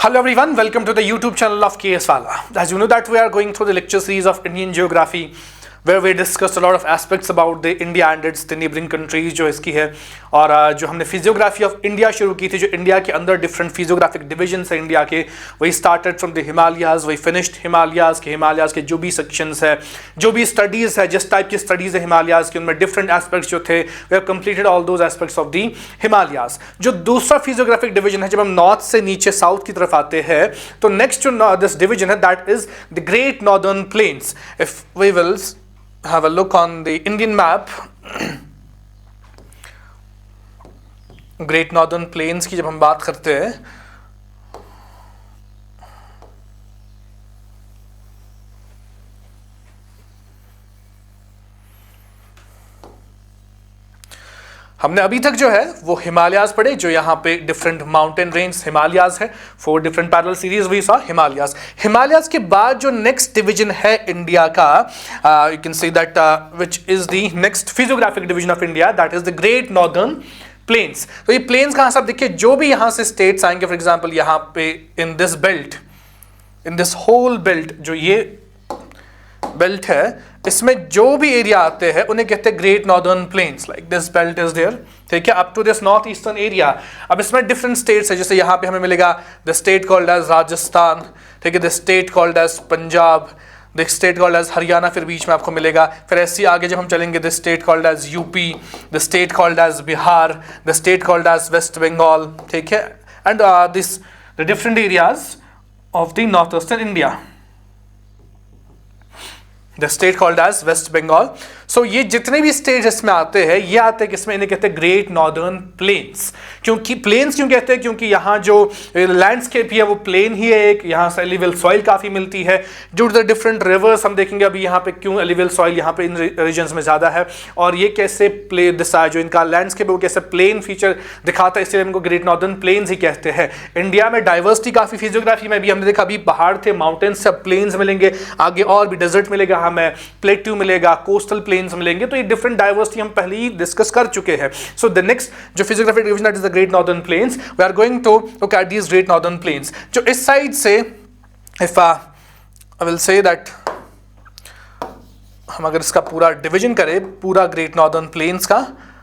Hello everyone, welcome to the YouTube channel of KS Wala. As you know that we are going through the lecture series of Indian geography where we discussed a lot of aspects about the India and its the neighboring countries जो इसकी है और जो हमने physiography of India शुरू की थी, जो इंडिया के अंदर डिफरेंट फिजियोग्राफिक डिविजन्स है इंडिया के, वही स्टार्टेड फ्रॉम द हिमालयाज, वही फिनिश्ड हिमालयाज के जो भी सेक्शंस है, जो भी स्टडीज़ है, जिस टाइप की स्टडीज़ है हिमालयाज की, उनमें डिफरेंट एस्पेक्ट्स जो थे, we have completed all those aspects of the Himalayas. जो दूसरा फिजियोग्राफिक डिवीजन है, जब हम नॉर्थ से नीचे साउथ की तरफ आते हैं तो नेक्स्ट जो दिस डिवीजन है that is the great northern plains. If we will have a look on the Indian map, great northern plains की जब हम बात करते हैं हमने अभी तक जो है वो हिमालयाज पढ़े, जो यहाँ पे डिफरेंट माउंटेन रेंज हिमालयाज है, 4 different parallel series we saw Himalayas. Himalayas के बाद जो नेक्स्ट डिवीजन है इंडिया का, you can see that which is the next physiographic division of India, that is the great northern plains. तो ये प्लेन्स कहाँ से, आप देखिए जो भी यहाँ से स्टेट्स आएंगे, फॉर एग्जाम्पल यहाँ पे in this belt, in this whole belt, जो ये बेल्ट है, इसमें जो भी एरिया आते हैं उन्हें कहते हैं great northern plains. Like this belt is there, ठीक है, up to this north eastern area. अब इसमें डिफरेंट स्टेट्स है, जैसे यहाँ पे हमें मिलेगा the state called as Rajasthan, ठीक है, the state called as Punjab, the state called as Haryana, फिर बीच में आपको मिलेगा। फिर ऐसे आगे जब हम चलेंगे, the state called as UP, the state called as Bihar, the state called as West Bengal, ठीक है, and this the different areas of the north eastern India, the state called as West Bengal. So ये जितने भी स्टेट इसमें आते हैं, ये आते हैं किसमें, इन्हें कहते हैं ग्रेट नॉर्दर्न प्लेन्स। क्योंकि प्लेन्स क्यों कहते हैं, क्योंकि यहाँ जो लैंडस्केप ही है वो प्लेन ही है एक, यहाँ से एलिवल सॉइल काफ़ी मिलती है, due to the different rivers. हम देखेंगे अभी यहाँ पे क्यों एलिवल सॉइल यहाँ पे इन रीजन्स में ज़्यादा है, और ये कैसे प्ले दिशा जो इनका लैंडस्केप है वो कैसे प्लेन फीचर दिखाता है, इसलिए इनको ग्रेट नॉर्दर्न प्लेन्स ही कहते हैं। इंडिया में डाइवर्सिटी काफ़ी, फिजियोग्राफी में भी हमने देखा, अभी पहाड़ थे, माउंटेन्स से प्लेन्स मिलेंगे, आगे और भी डेजर्ट मिलेगा, हमें प्लेट्यू मिलेगा, कोस्टल प्लेन्स मिलेंगे, तो ये डिफरेंट डाइवर्सिटी हम पहले ही डिस्कस कर चुके हैं। सो द नेक्स्ट जो physiographic division that is the great northern plains, we are going to look at these great northern plains. जो इस साइड से, if I will say that, हम अगर इसका पूरा डिवीजन करें पूरा ग्रेट नॉर्दर्न प्लेन्स का,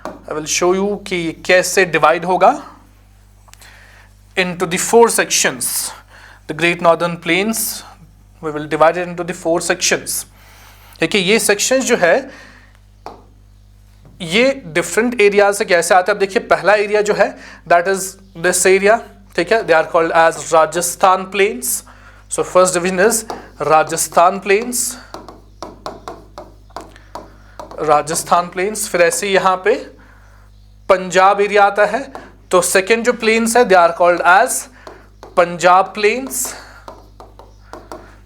आई विल शो यू कि कैसे डिवाइड होगा into the 4 sections. The great northern plains we will divide it into the 4 sections. देखिए ये सेक्शंस जो है ये डिफरेंट एरिया से कैसे आते हैं। अब देखिए पहला एरिया जो है दैट इज दिस एरिया, ठीक है, they are called as Rajasthan plains. So first division is Rajasthan plains, Rajasthan plains. फिर ऐसे यहाँ पे पंजाब एरिया आता है, तो सेकेंड जो प्लेन्स है they are called as Punjab plains,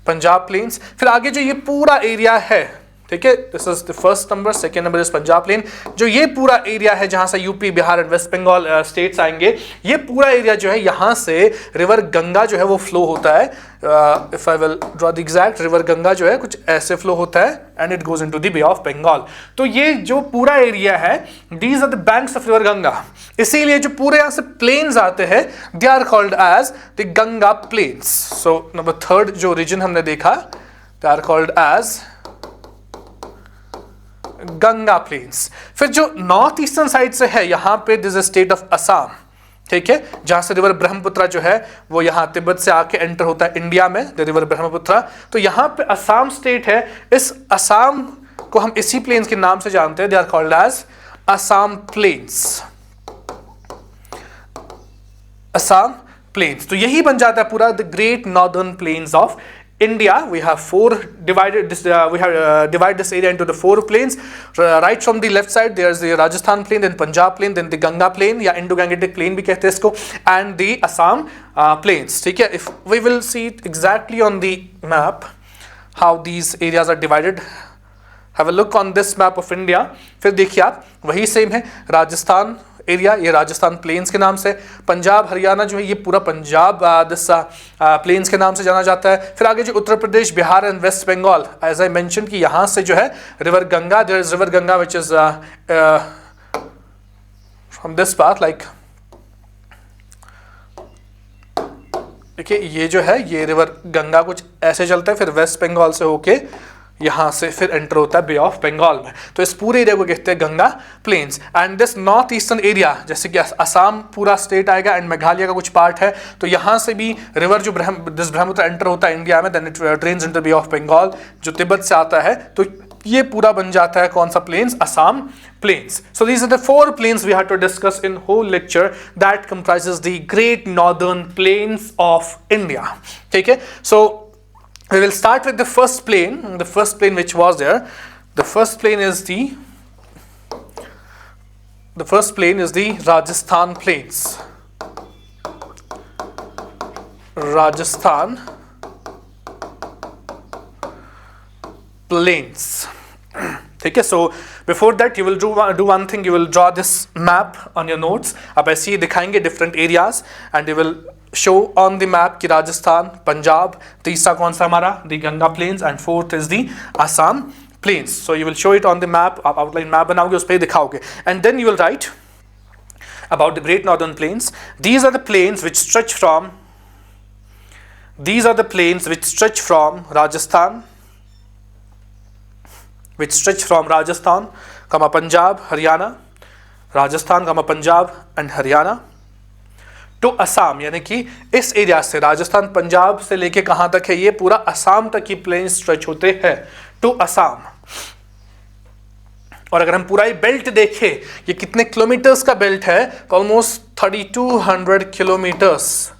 Punjab plains. फिर आगे जो ये पूरा एरिया है, ठीक है, this is the first number, second number is Punjab plain. जो ये पूरा एरिया है जहां से UP, Bihar and West Bengal states आएंगे, ये पूरा एरिया जो है यहाँ से रिवर गंगा जो है वो फ्लो होता है। If I will draw the exact, river Ganga जो है कुछ ऐसे फ्लो होता है and it goes into the Bay of Bengal. तो ये जो पूरा एरिया है, these are the banks of river Ganga, इसीलिए जो पूरे यहाँ से प्लेन्स आते हैं they are called as the Ganga plains. So number third जो रीजन हमने देखा, they are called as Ganga plains. फिर जो नॉर्थ ईस्टर्न साइड से है, यहां पे this is state of Assam, ठीक है, जहां से रिवर ब्रह्मपुत्र जो है वो यहां तिब्बत से आके एंटर होता है इंडिया में, द रिवर ब्रह्मपुत्र। तो यहां पे असम स्टेट है, इस असम को हम इसी प्लेन्स के नाम से जानते हैं, they are called as Assam plains, Assam plains. तो यही बन जाता है पूरा the great northern plains of India. We have divided this area into the 4 plains. Right from the left side there is the Rajasthan plain, then Punjab plain, then the Ganga plain या Indo-Gangetic plain भी कहते हैं इसको, and the Assam plains, ठीक है। If we will see exactly on the map how these areas are divided, have a look on this map of India। फिर देखिए आप वही सेम है, राजस्थान एरिया ये राजस्थान प्लेन्स के नाम से, पंजाब हरियाणा जो है ये पूरा पंजाब दिशा प्लेन्स के नाम से जाना जाता है। फिर आगे जो Uttar Pradesh, Bihar and West Bengal, as I mention कि यहाँ से जो है river Ganga, there is river Ganga which is from this path, like देखिए ये जो है ये रिवर गंगा कुछ ऐसे चलता है, फिर वेस्ट बंगाल से होके यहाँ से फिर एंटर होता है बे ऑफ बंगाल में। तो इस पूरे एरिया को कहते हैं Ganga plains. And this north eastern area, जैसे कि असम पूरा स्टेट आएगा एंड मेघालय का कुछ पार्ट है, तो यहाँ से भी रिवर जो ब्रह्मपुत्र एंटर होता है इंडिया में, then it drains into Bay of Bengal जो तिब्बत से आता है, तो ये पूरा बन जाता है कौन सा plains, Assam plains. So these are the 4 plains we had to discuss in whole lecture that comprises the great northern plains of India. ठीक है, so we will start with the first plain which was there. The first plain is the Rajasthan plains. Rajasthan plains. ठीक है, so before that you will do one thing, you will draw this map on your notes. आप ऐसे ही दिखाएंगे different areas and you will show on the map कि राजस्थान, पंजाब, तीसरा कौन सा हमारा the Ganga plains and fourth is the Assam plains. So you will show it on the map. आप outline map बनाओगे, उस पर दिखाओगे and then you will write about the great northern plains. These are the plains which stretch from Rajasthan, Punjab, Haryana, Rajasthan, Punjab and Haryana to Assam, यानी कि इस area से राजस्थान पंजाब से लेके कहां तक है, ये पूरा असम तक की प्लेन स्ट्रेच होते हैं टू असम। और अगर हम पूरा ये बेल्ट देखें, ये कितने किलोमीटर्स का बेल्ट है, तो ऑलमोस्ट 3200 किलोमीटर्स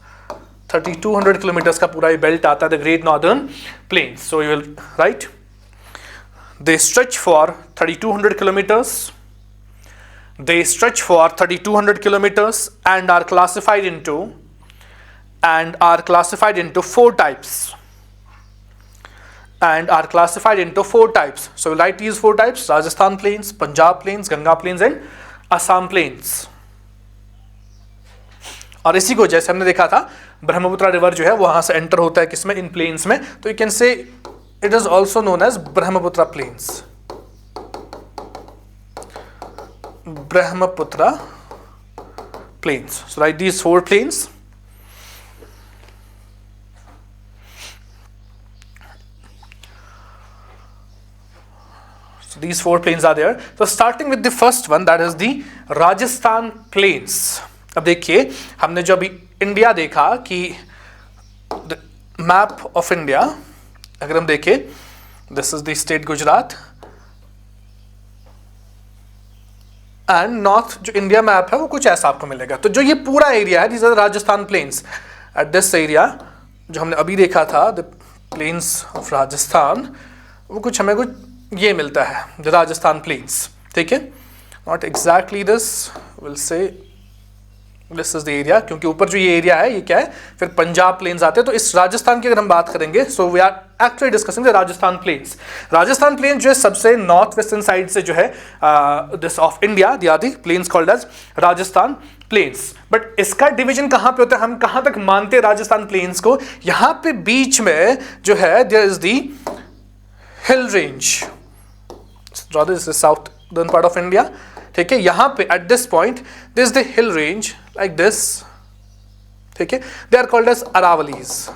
का पूरा ये बेल्ट आता है, the great northern planes. So you will write they stretch for 3200 kilometers. They stretch for 3200 kilometers and are classified into 4 types. So we'll write these 4 types: Rajasthan plains, Punjab plains, Ganga plains and Assam plains. और इसी को जैसे हमने देखा था Brahmaputra river जो है वहां से एंटर होता है किसमें, इन प्लेन्स में, तो यू कैन से it is also known as Brahmaputra plains. So write these 4 plains. So these 4 plains are there. So starting with the first one, that is the Rajasthan plains. अब देखिए हमने जो अभी इंडिया देखा कि मैप ऑफ इंडिया अगर हम देखें, this is the state Gujarat and north जो इंडिया मैप है वो कुछ ऐसा आपको मिलेगा। तो जो ये पूरा एरिया है, this are Rajasthan plains. At this area जो हमने अभी देखा था द प्लेन्स ऑफ राजस्थान, वो कुछ हमें कुछ ये मिलता है द राजस्थान प्लेन्स। ठीक है, not exactly this, will say this is the area, क्योंकि ऊपर जो ये एरिया है ये क्या है, फिर पंजाब प्लेन्स आते हैं। तो इस राजस्थान की अगर हम बात करेंगे, so we are actually discussing the Rajasthan plains. Rajasthan plain जो है सबसे नॉर्थ वेस्टर्न साइड से जो है this of India, the arid plains called as Rajasthan plains. But इसका डिवीजन कहां पे होता है, हम कहां तक मानते हैं राजस्थान प्लेन्स को, यहां पे बीच में जो है there is the hill range, this is southern part of India. ठीक है, यहां पे at this point this is the hill range like this. ठीक है, they are called as Aravallis,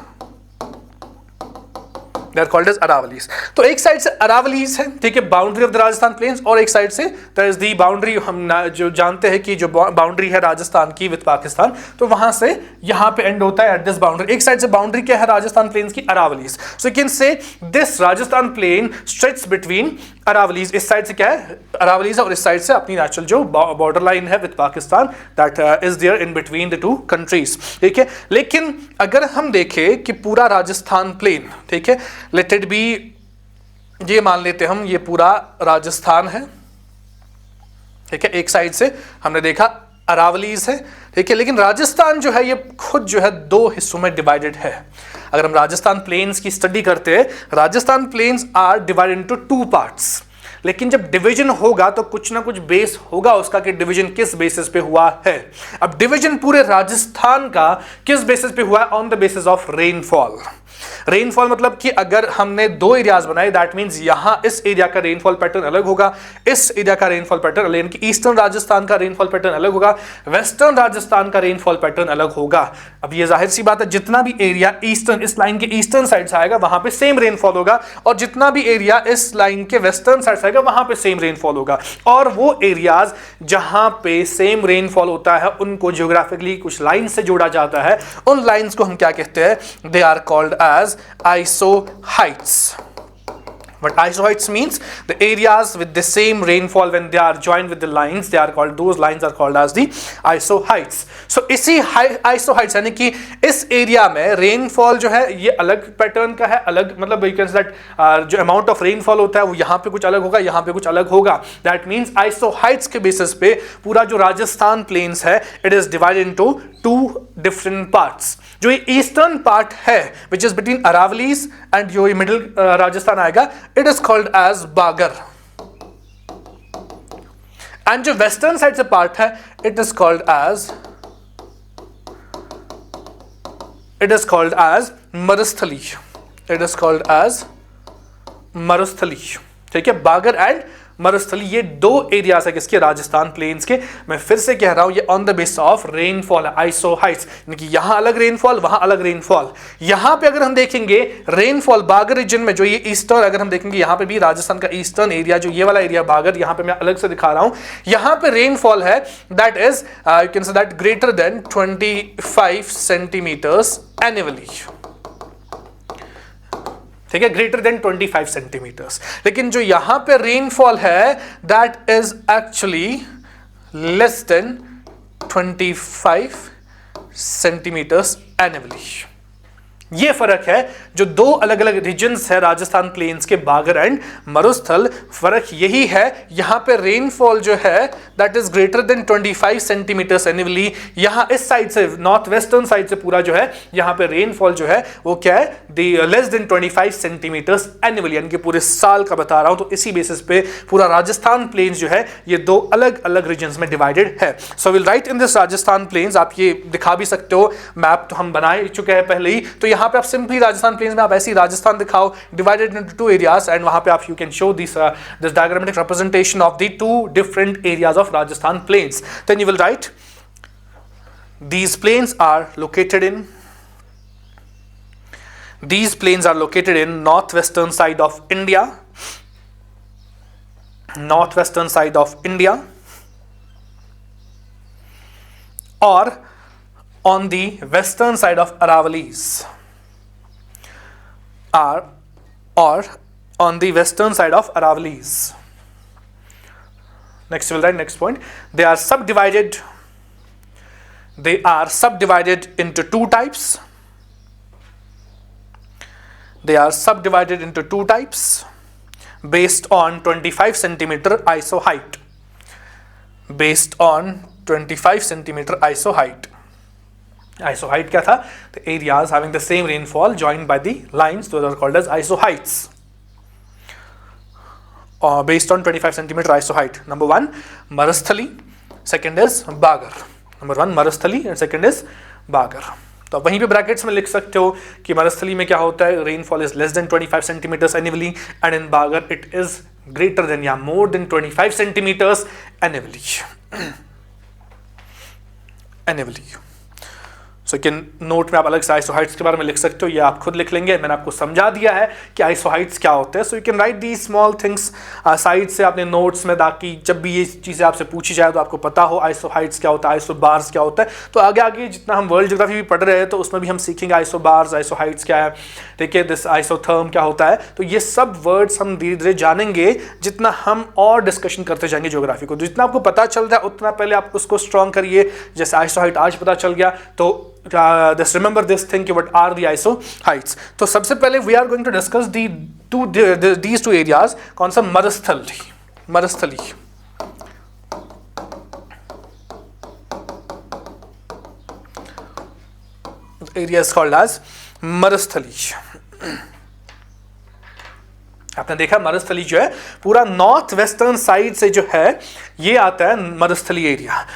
They are called as Aravallis. तो एक साइड से अरावलीज है, ठीक है, boundary of the Rajasthan plains, और एक साइड से there is the boundary, हम जो जानते हैं कि जो बाउंड्री है राजस्थान की विद पाकिस्तान, तो वहां से यहाँ पे एंड होता है एट दिस बाउंड्री। एक साइड से बाउंड्री क्या है राजस्थान प्लेन्स की, Aravallis. So you can say this Rajasthan plain stretch between Aravallis. इस साइड से क्या है अरावलीज, और इस साइड से अपनी नेचुरल जो बॉर्डर लाइन है with Pakistan, that is there in between the 2 countries. ठीक है, लेकिन अगर हम देखें कि पूरा राजस्थान प्लेन, ठीक है, लेट इट बी, ये मान लेते हम ये पूरा राजस्थान है। ठीक है, एक साइड से हमने देखा अरावलीज है। ठीक है, लेकिन राजस्थान जो है ये खुद जो है 2 हिस्सों में डिवाइडेड है। अगर हम राजस्थान प्लेन्स की स्टडी करते हैं, Rajasthan plains are divided into 2 parts. लेकिन जब डिवीजन होगा तो कुछ ना कुछ बेस होगा उसका कि डिवीजन किस बेसिस पे हुआ है। अब डिवीजन पूरे राजस्थान का किस बेसिस पे हुआ है, on the basis of rainfall. Rainfall मतलब कि अगर हमने दो एरियाज बनाए, दैट मींस यहां इस एरिया का रेनफॉल पैटर्न अलग होगा, इस एरिया का रेनफॉल पैटर्न अलग, यानी कि ईस्टर्न राजस्थान का रेनफॉल पैटर्न अलग होगा, वेस्टर्न राजस्थान का रेनफॉल पैटर्न अलग होगा। अब ये जाहिर सी बात है, जितना भी एरिया ईस्टर्न, इस लाइन के ईस्टर्न साइड से आएगा वहां पे सेम रेनफॉल होगा, और जितना भी एरिया इस लाइन के वेस्टर्न साइड से आएगा वहां पे सेम रेनफॉल होगा। और वो एरियाज जहां पे सेम रेनफॉल होता है उनको ज्योग्राफिकली कुछ लाइन से जोड़ा जाता है, उन लाइंस को हम क्या कहते हैं? They are called as isoheights. What isoheights means? The areas with the same rainfall, when they are joined with the lines, they are called, those lines are called as the isoheights. So इसी isoheights यानी कि इस area में rainfall जो है ये अलग pattern का है, अलग मतलब you can say that जो अमाउंट ऑफ रेनफॉल होता है वो यहाँ पे कुछ अलग होगा, यहाँ पे कुछ अलग होगा। That means isoheights के बेसिस पे पूरा जो राजस्थान प्लेन्स है, it is divided into two different parts. जो ये ईस्टर्न पार्ट है which is between Aravallis and जो मिडिल राजस्थान आएगा, it is called as Bagar, and जो वेस्टर्न साइड से पार्ट है it is called as Marusthali, it is called as Marusthali. ठीक है, बागर एंड मरुस्थली ये दो एरियाज है किसके? राजस्थान प्लेन्स के। मैं फिर से कह रहा हूं ये on the base of rainfall है, आइसोहाइट्स, यानी कि यहां अलग रेनफॉल वहां अलग रेनफॉल। यहां पे अगर हम देखेंगे रेनफॉल बागर रीजन में, जो ये ईस्टर्न, अगर हम देखेंगे यहां पे भी राजस्थान का ईस्टर्न एरिया, जो ये वाला एरिया बागर, यहां पे मैं अलग से दिखा रहा हूं, यहां पे रेनफॉल है that is you can say that greater than 25 centimetres annually. ठीक है, ग्रेटर देन 25 सेंटीमीटर्स। लेकिन जो यहां पे रेनफॉल है that is actually less than 25 centimetres annually. ये फर्क है जो दो अलग अलग रीजन्स है राजस्थान प्लेन्स के, बागर एंड मरुस्थल। फर्क यही है, यहां पे रेनफॉल जो है that is greater than 25 centimetres annually. यहां इस साइड से, नॉर्थ वेस्टर्न साइड से पूरा जो है, यहां पे रेनफॉल जो है वो क्या है? लेस देन 25 सेंटीमीटर्स एनुअली, यानी कि पूरे साल का बता रहा हूं। तो इसी बेसिस पे पूरा राजस्थान प्लेन्स जो है ये दो अलग अलग रीजन्स में डिवाइडेड है। So will write in this Rajasthan plains, आप ये दिखा भी सकते हो, मैप तो हम बना चुके हैं पहले ही। तो यहां पे आप सिंपली राजस्थान प्लेन्स में आप ऐसी राजस्थान दिखाओ divided into two areas, and वहां पे आप you can show this diagrammatic representation of the two different areas of Rajasthan plains. Then you will write these plains are located in northwestern side of India, or on the western side of Aravallis, or on the western side of Aravallis. Next we'll write next point. They are subdivided into two types. Based on 25 centimeter isoheight. Isoheight क्या था? The areas having the same rainfall joined by the lines, those are called as isoheights. Based on 25 centimeter isoheight. Number 1 Marasthali, second is Bagar. Number 1 Marasthali and second is Bagar. तो वहीं पे brackets में लिख सकते हो कि मरुस्थली में क्या होता है? Rainfall is less than 25 centimetres annually, and in Bagar it is greater than या more than 25 centimetres annually. So can note में आप अलग से आइसोहाइट्स के बारे में लिख सकते हो, ये आप खुद लिख लेंगे, मैंने आपको समझा दिया है कि आइसोहाइट्स क्या होते हैं। सो you can write the small things side से अपने नोट्स में, ताकि जब भी ये चीज़ें आपसे पूछी जाए तो आपको पता हो आइसोहाइट्स क्या होता है, आइसोबार्स क्या होता है। तो आगे आगे जितना हम वर्ल्ड ज्योग्राफी भी पढ़ रहे हैं तो उसमें भी हम सीखेंगे आइसोबार्स, आइसोहाइट्स क्या है, ठीक है, दिस आइसोथर्म क्या होता है। तो ये सब वर्ड्स हम धीरे धीरे जानेंगे जितना हम और डिस्कशन करते जाएंगे ज्योग्राफी को। जितना आपको पता चल रहा है उतना पहले आप उसको स्ट्रॉन्ग करिए। जैसे आइसोहाइट आज पता चल गया तो just remember this thing, what are the isoheights. तो सबसे पहले we are going to discuss these two areas. कौन सा? मरुस्थली। area is called as मरुस्थली। आपने देखा मरुस्थली जो है पूरा नॉर्थ वेस्टर्न साइड से जो है ये आता है मरुस्थली एरिया।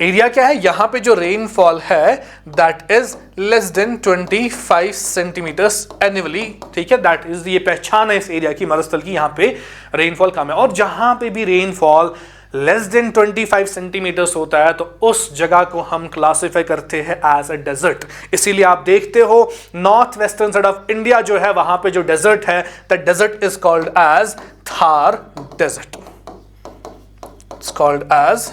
एरिया क्या है, यहां पे जो रेनफॉल है that is less than 25 centimetres annually, ठीक है, दैट इज, ये पहचान है इस एरिया की, मरुस्थल की, यहां पे रेनफॉल कम है। और जहां पे भी रेनफॉल लेस देन 25 सेंटीमीटर्स होता है तो उस जगह को हम क्लासिफाई करते हैं एज अ डेजर्ट। इसीलिए आप देखते हो north western side of India जो है वहां पे जो डेजर्ट है, the desert is called as Thar desert, it's called as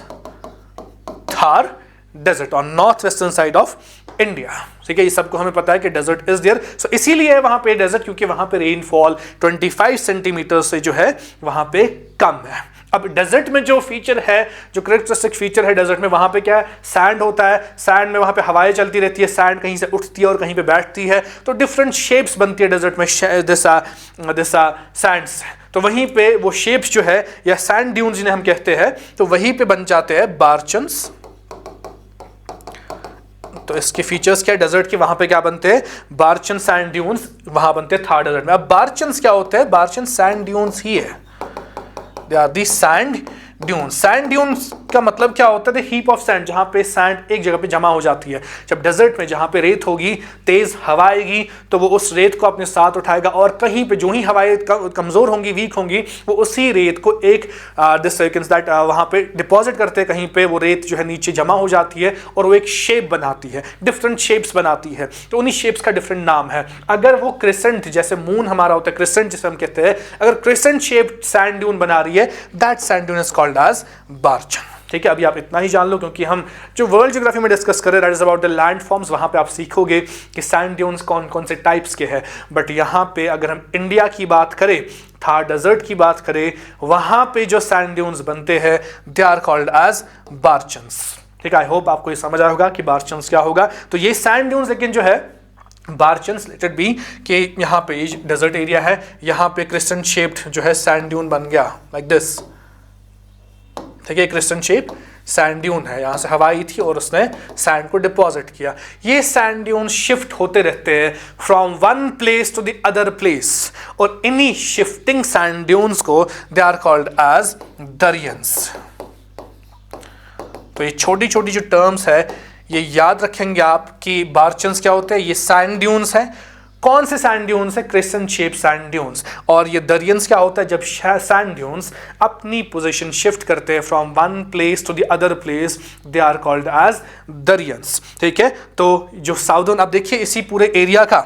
Thar desert on north western side of India, ठीक है। ये सबको हमें पता है कि डेजर्ट इज देयर, सो इसीलिए वहां पे डेजर्ट, क्योंकि वहां पे रेनफॉल 25 सेंटीमीटर से जो है वहां पे कम है। अब डेजर्ट में जो फीचर है, जो करेक्टरिस्टिक फीचर है डेजर्ट में, वहां पे क्या है, सैंड होता है, सैंड में वहां पे हवाएं चलती रहती है, सैंड कहीं से उठती है और कहीं पे बैठती है, तो डिफरेंट शेप्स बनती है डेजर्ट में दिसा सैंड से। तो वहीं पे वो शेप्स जो है या सैंड ड्यून्स जिन्हें हम कहते हैं, तो वहीं पे बन जाते हैं बार्चन्स। तो इसके फीचर्स क्या है डेजर्ट के, वहां पे क्या बनते हैं, बार्चन सैंड ड्यून्स वहां बनते हैं थार डेजर्ट में। अब बार्चन्स क्या होते हैं, बार्चन सैंड ड्यून्स ही है, they are the sand dunes. Sand dunes का मतलब क्या होता है, हीप ऑफ सैंड, जहां पे सैंड एक जगह पे जमा हो जाती है। जब डेजर्ट में जहां पे रेत होगी, तेज हवा आएगी तो वो उस रेत को अपने साथ उठाएगा, और कहीं पे जो ही हवाएं कमजोर होंगी, वीक होंगी, वो उसी रेत को एक वहां पे डिपॉजिट करते हैं, कहीं पे वो रेत जो है नीचे जमा हो जाती है और वो एक शेप बनाती है, डिफरेंट शेप्स बनाती है। तो उन्हीं शेप्स का डिफरेंट नाम है। अगर वो क्रिसेंट, जैसे मून हमारा होता है क्रिसेंट जिसे हम कहते हैं, अगर क्रिसेंट शेप सैंड ड्यून बना रही है, that sand dune is called as barchan, ठीक है। अभी आप इतना ही जान लो, क्योंकि हम जो वर्ल्ड ज्योग्राफी में डिस्कस कर रहे हैं that is about the land forms, वहां पे आप सीखोगे कि सैंड ड्यून्स कौन कौन से टाइप्स के हैं। बट यहां पे अगर हम इंडिया की बात करें, थार डेजर्ट की बात करें, वहां पे जो सैंड ड्यून्स बनते हैं दे आर कॉल्ड एज बार्चन्स, ठीक है। आई होप आपको ये समझ आया होगा कि बार्चन्स क्या होगा। तो ये सैंड ड्यून्स लेकिन जो है बार्चन्स लेटेड बी कि यहाँ पे ये डेजर्ट एरिया है, यहाँ पे क्रिस्टन शेप्ड जो है सैंड ड्यून बन गया लाइक दिस, ठीक है। क्रिस्टन शेप सैंड ड्यून है, यहां से हवा आई थी और उसने सैंड को डिपॉजिट किया। ये सैंड ड्यून शिफ्ट होते रहते हैं from one place to the other place, और इन्हीं शिफ्टिंग सैंड ड्यून्स को they are called as dhrians. तो ये छोटी छोटी जो टर्म्स है ये याद रखेंगे आप कि बार्चन्स क्या होते हैं, ये सैंड ड्यून्स है। कौन से सैंड ड्यून्स है, क्रिस्टन शेप सैंड ड्यून्स। और ये दरियंस क्या होता है, जब सैंड ड्यून्स अपनी पोजीशन शिफ्ट करते हैं from one place to the other place, they are called as दरियंस, ठीक है। तो जो साउदर्न, आप देखिए इसी पूरे एरिया का,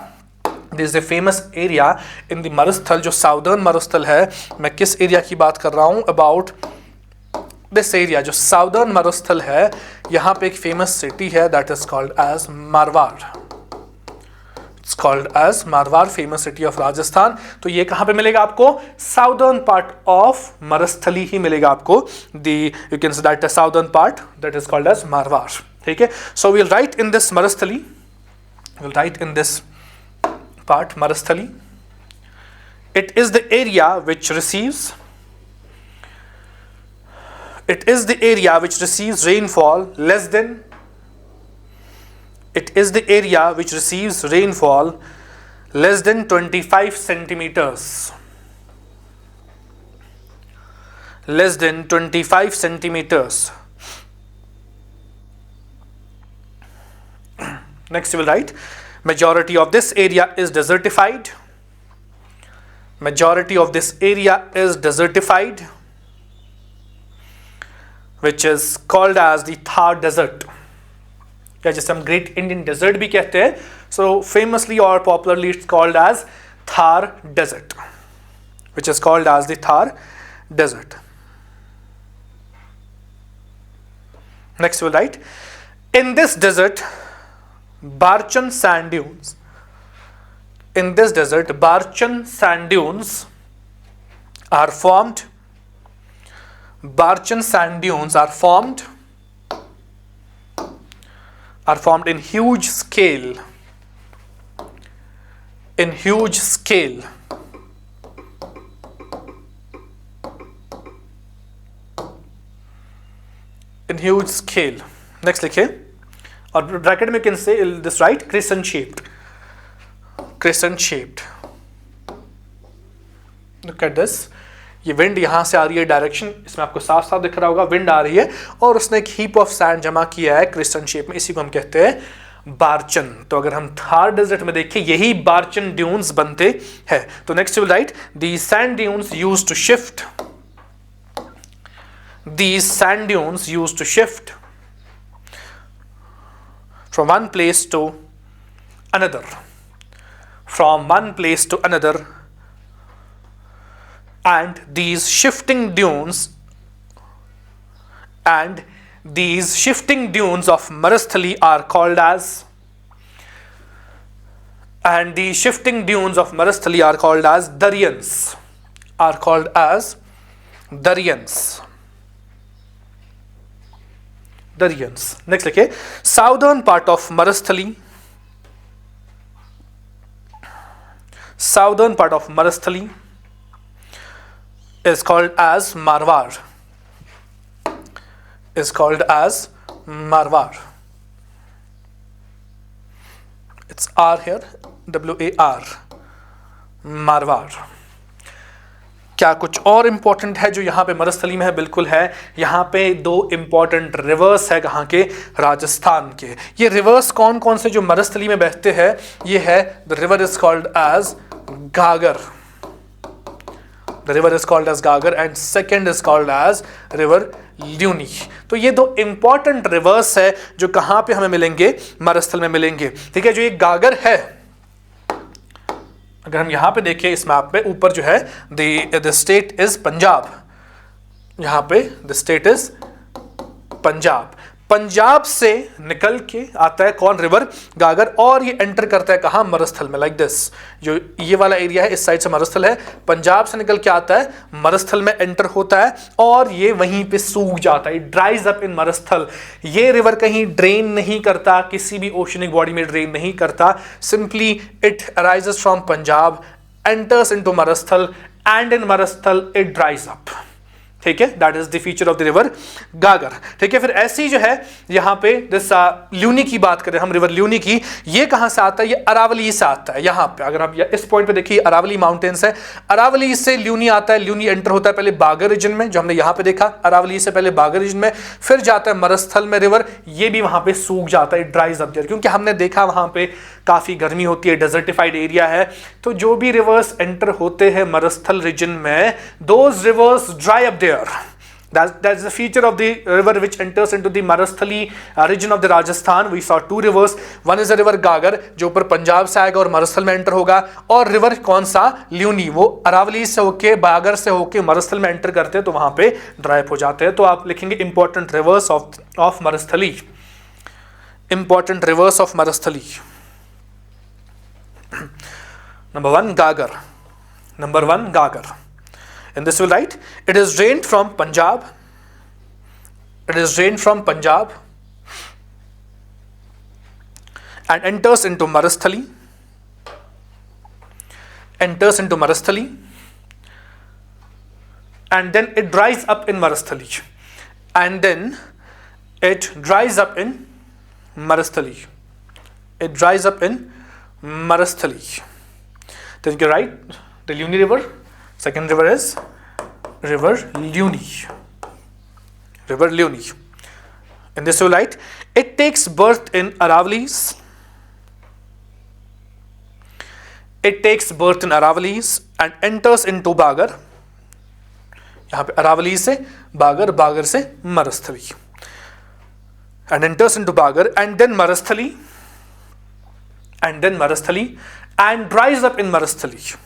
this is a famous area in the मरुस्थल, जो साउदर्न मरुस्थल है, मैं किस एरिया की बात कर रहा हूं, अबाउट दिस एरिया, जो साउदर्न मरुस्थल है, यहां पे एक फेमस सिटी है that is called as Marwar, it's called as Marwar, famous city of Rajasthan. तो ये कहां पे मिलेगा आपको, साउदर्न पार्ट ऑफ मरुस्थली ही मिलेगा आपको, you can say that southern part that is called as Marwar, ठीक है। So we will write in this Marusthali, we'll write in this part Marasthali. It is the area which receives rainfall less than, it is the area which receives rainfall less than 25 centimeters, less than 25 centimeters. Next you will write majority of this area is desertified, majority of this area is desertified, which is called as the Thar desert, या जिसे हम great Indian desert भी कहते हैं। So famously और popularly it's called as Thar desert, which is called as the Thar desert. Next we will write, in this desert Barchan sand dunes, in this desert Barchan sand dunes are formed, Barchan sand dunes are formed in huge scale, in huge scale, in huge scale. Next लिखिए, और bracket में can say this right crescent shaped, crescent shaped. Look at this, ये wind यहाँ से आ रही है direction, इसमें आपको साफ साफ दिख रहा होगा, विंड आ रही है और उसने एक हीप ऑफ सैंड जमा किया है क्रिस्टल शेप में, इसी को हम कहते हैं बार्चन। तो अगर हम थार डेजर्ट में देखें यही बार्चन ड्यून्स बनते हैं। तो next will write the sand dunes used to shift, these sand dunes used to shift from one place to another, from one place to another, and these shifting dunes of Marasthali are called as, and the shifting dunes of Marasthali are called as Daryans, are called as Daryans, Daryans. Next लिखिए southern part of Marasthali, southern part of Marasthali is called as Marwar, is called as Marwar. It's R here, W-A-R, Marwar. क्या कुछ और important है जो यहाँ पे मरुस्थली में है? बिल्कुल है। यहाँ पे दो इंपॉर्टेंट रिवर्स है कहाँ के? राजस्थान के। ये रिवर्स कौन कौन से जो मरुस्थली में बहते हैं? ये है the river is called as Ghaggar, the river is called as Ghaggar and second is called as river Luni. तो ये दो इंपॉर्टेंट रिवर्स है जो कहाँ पे हमें मिलेंगे? मरुस्थल में मिलेंगे। ठीक है, जो ये गागर है, अगर हम यहां पे देखें इस मैप पे ऊपर जो है द स्टेट इज पंजाब, यहां पे the state is Punjab. Punjab से निकल के आता है कौन? रिवर गागर, और ये एंटर करता है कहां? मरुस्थल में। लाइक दिस, जो ये वाला एरिया है इस साइड से मरुस्थल है, पंजाब से निकल के आता है मरुस्थल में एंटर होता है और ये वहीं पे सूख जाता है, ड्राइज अप इन मरुस्थल। ये रिवर कहीं ड्रेन नहीं करता, किसी भी ओशनिक बॉडी में ड्रेन नहीं करता, simply it arises from Punjab, enters into मरुस्थल एंड इन मरुस्थल इट ड्राइज अप। ठीक है, that is the feature of the river गागर। ठीक है, फिर ऐसी जो है यहाँ पे दिस ल्यूनी की बात करें हम, रिवर ल्यूनी की, ये कहाँ से आता है? ये अरावली से आता है। यहाँ पे अगर आप इस पॉइंट पे देखिए अरावली माउंटेन्स है, अरावली से ल्यूनी आता है। ल्यूनी एंटर होता है पहले बागर रीजन में, जो हमने यहाँ पे देखा, अरावली से पहले बागर रीजन में, फिर जाता है मरुस्थल में रिवर, ये भी वहां पे सूख जाता है, ड्राइज अप देयर, क्योंकि हमने देखा वहां पे काफी गर्मी होती है, डेजर्टिफाइड एरिया है। तो जो भी रिवर्स एंटर होते हैं मरुस्थल रीजन में, those rivers dry up there. That's the feature of the river which enters into the Marasthali region of the Rajasthan. We saw two rivers. One is the river Gagar जो ऊपर पंजाब से आएगा और मरुस्थल में एंटर होगा, और रिवर कौन सा? ल्यूनी, वो अरावली से होके बागर से होके मरुस्थल में एंटर करते हैं तो वहां पे ड्राई हो जाते हैं। तो आप लिखेंगे important rivers of Marusthali, important rivers of Marusthali. Number one Ghaggar, number one Ghaggar. In this will write, it is drained from Punjab, it is drained from Punjab and enters into Marasthali, enters into Marasthali, and then it dries up in Marasthali, and then it dries up in Marasthali, it dries up in Marasthali. Then you write the Luni river. Second river is river Luni, river Luni. In this you write, it takes birth in Aravalis, it takes birth in Aravalis and enters into Bagar. यहाँ पे अरावली से बागर, बागर से मरुस्थली, and enters into Bagar and then Marasthali, and then Marasthali and dries up in Marasthali,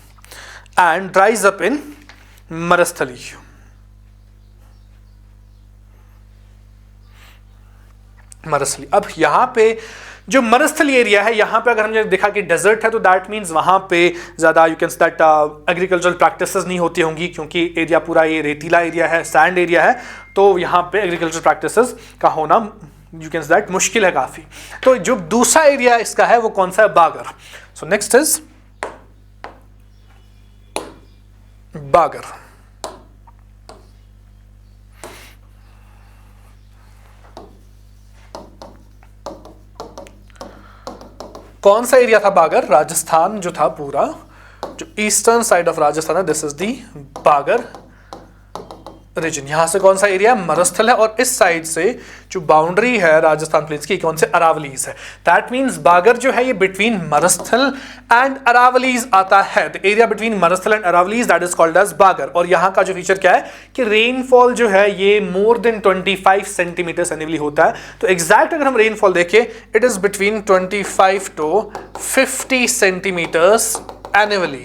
and dries up in Marasthali. मरुस्थली। अब यहाँ पे जो मरुस्थली एरिया है, यहाँ पे अगर हमने देखा कि डेजर्ट है तो दैट मीन्स वहाँ पे ज़्यादा you can say that agricultural practices नहीं होती होंगी, क्योंकि एरिया पूरा ये रेतीला एरिया है, सैंड एरिया है, तो यहाँ पे एग्रीकल्चरल प्रैक्टिसेस का होना यू कैन से दैट मुश्किल है काफ़ी। तो जो दूसरा एरिया इसका है वो कौन सा है? बागर। सो नेक्स्ट इज बागर। कौन सा एरिया था बागर? राजस्थान जो था पूरा, जो ईस्टर्न साइड ऑफ राजस्थान है, दिस इज दी बागर रीजन। यहां से कौन सा एरिया? मरुस्थल है, और इस साइड से जो बाउंड्री है राजस्थान प्लेन्स की, कौन से? अरावलीज है। दैट मींस बागर जो है ये बिटवीन मरुस्थल एंड अरावलीज आता है। The area between Marusthal and Aravallis that is called as Bagar. और यहां का जो फीचर क्या है कि रेनफॉल जो है ये मोर देन 25 सेंटीमीटर एनुअली होता है। तो एग्जैक्ट अगर हम रेनफॉल देखें, it is between 25 to 50 centimetres annually,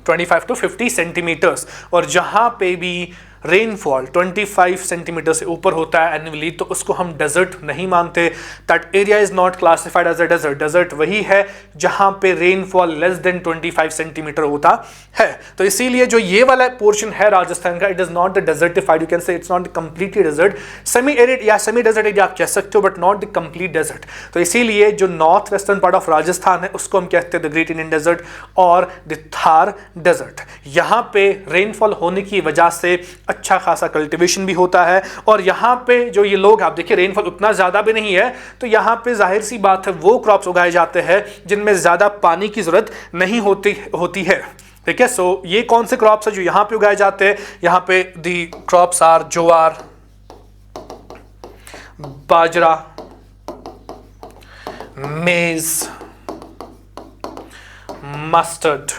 25 to 50 centimetres. और जहां पे भी रेनफॉल 25 सेंटीमीटर से ऊपर होता है एनुअली, तो उसको हम डेजर्ट नहीं मानते। That area is not classified as a desert. Desert वही है जहां पे रेनफॉल लेस देन 25 सेंटीमीटर होता है। तो इसीलिए जो ये वाला पोर्शन है राजस्थान का, it is not the desertified, you can say it's not completely desert, semi arid या सेमी डेजर्ट एरिया आप कह सकते हो, but not the complete desert. तो इसीलिए जो north western part of Rajasthan है उसको हम कहते हैं द ग्रेट इंडियन डेजर्ट और द थार डेजर्ट। यहां पे रेनफॉल होने की वजह से अच्छा खासा कल्टीवेशन भी होता है। और यहाँ पे जो ये लोग, आप देखिए रेनफॉल उतना ज़्यादा भी नहीं है, तो यहाँ पे जाहिर सी बात है वो क्रॉप्स उगाए जाते हैं जिनमें ज़्यादा पानी की ज़रूरत नहीं होती है। ठीक है, सो ये कौन से क्रॉप्स है जो यहाँ पे उगाए जाते हैं? यहाँ पे दी क्रॉप्स आर ज्वार, बाजरा, मेज, mustard.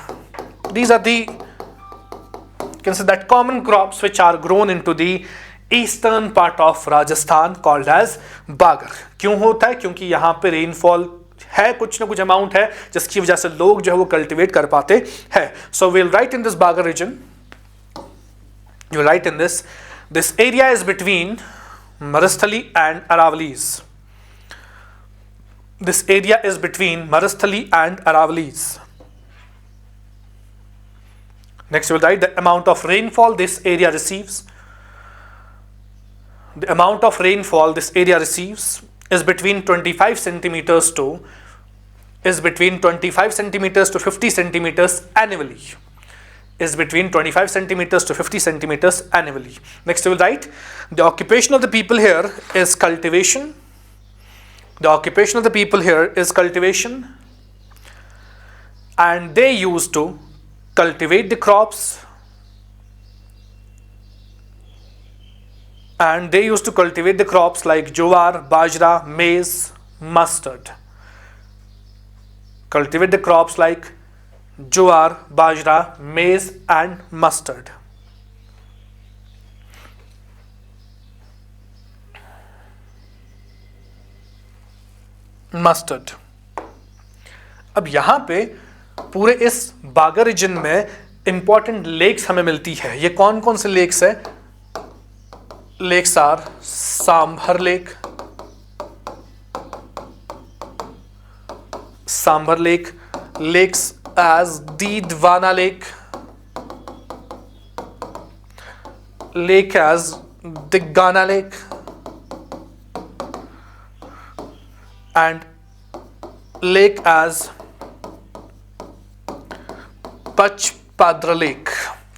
These are the, you can say that common crops which are grown into the eastern part of Rajasthan called as बागर। क्यों होता है? क्योंकि यहाँ पे रेनफॉल है, कुछ ना कुछ अमाउंट है, जिसकी वजह से लोग जो है वो कल्टीवेट कर पाते हैं। सो we'll write in this बागर region, you write in this area is between Marasthali and Aravali's. This area is between Marasthali and Aravali's. Next, we'll write the amount of rainfall this area receives. The amount of rainfall this area receives is between 25 centimeters to 50 centimeters annually. Is between 25 centimeters to 50 centimeters annually. Next, we will write the occupation of the people here is cultivation. The occupation of the people here is cultivation, and they used to cultivate the crops, and they used to cultivate the crops like jowar, bajra, maize, mustard. Cultivate the crops like jowar, bajra, maize and mustard. Mustard. अब यहाँ पे पूरे इस बागर region में important lakes हमें मिलती है। ये कौन कौन से लेक्स है? Lakes are Sambhar lake, Sambhar lake, lakes as Didwana lake, lake as Diggana lake, and lake as Pachpadra lake.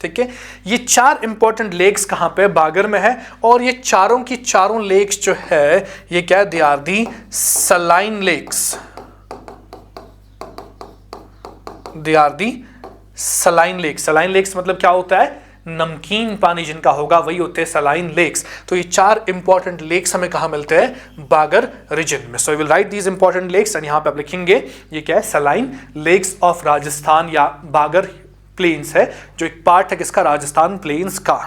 ठीक है, ये चार इंपॉर्टेंट लेक्स कहां पे? बागर में है। और ये चारों की चारों लेक्स जो है ये क्या? They are the saline lakes. They are the saline lakes. Saline lakes मतलब क्या होता है? नमकीन पानी जिनका होगा वही होते हैं सलाइन लेक्स। तो ये चार इंपॉर्टेंट लेक्स हमें कहां मिलते हैं? बागर रीजन में। So we will write these important lakes, and यहां पे आप लिखेंगे ये क्या है? सलाइन लेक्स ऑफ राजस्थान या बागर प्लेन्स है, जो एक पार्ट है किसका? राजस्थान प्लेन्स का।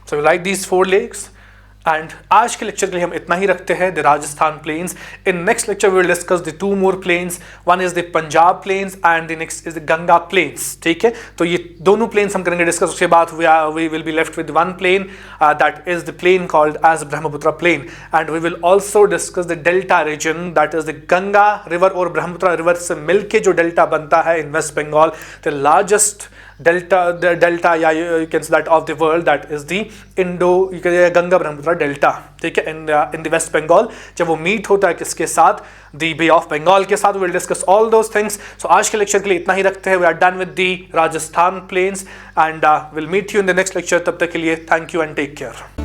So we write these 4 lakes, and आज के लेक्चर के लिए हम इतना ही रखते हैं, the Rajasthan plains. In next lecture we will discuss the 2 more plains, one is the Punjab plains and the next is the Ganga plains. ठीक है, तो ये दोनों प्लेन्स हम करेंगे डिस्कस। उसके बाद we will be left with one plain, that is the plain called as Brahmaputra plain, and we will also discuss the delta region, that is the Ganga river और ब्रह्मपुत्र रिवर से मिलकर जो डेल्टा बनता है in West Bengal, the largest delta या you can say that of the world, that is the Ganga Brahmaputra delta. ठीक है, in the West Bengal जब वो मीट होता है किसके साथ? the Bay of Bengal के साथ। we will discuss all those things। so आज के लेक्चर के लिए इतना ही रखते हैं। we are done with the Rajasthan plains and we'll meet you in the next lecture। तब तक के लिए thank you and take care।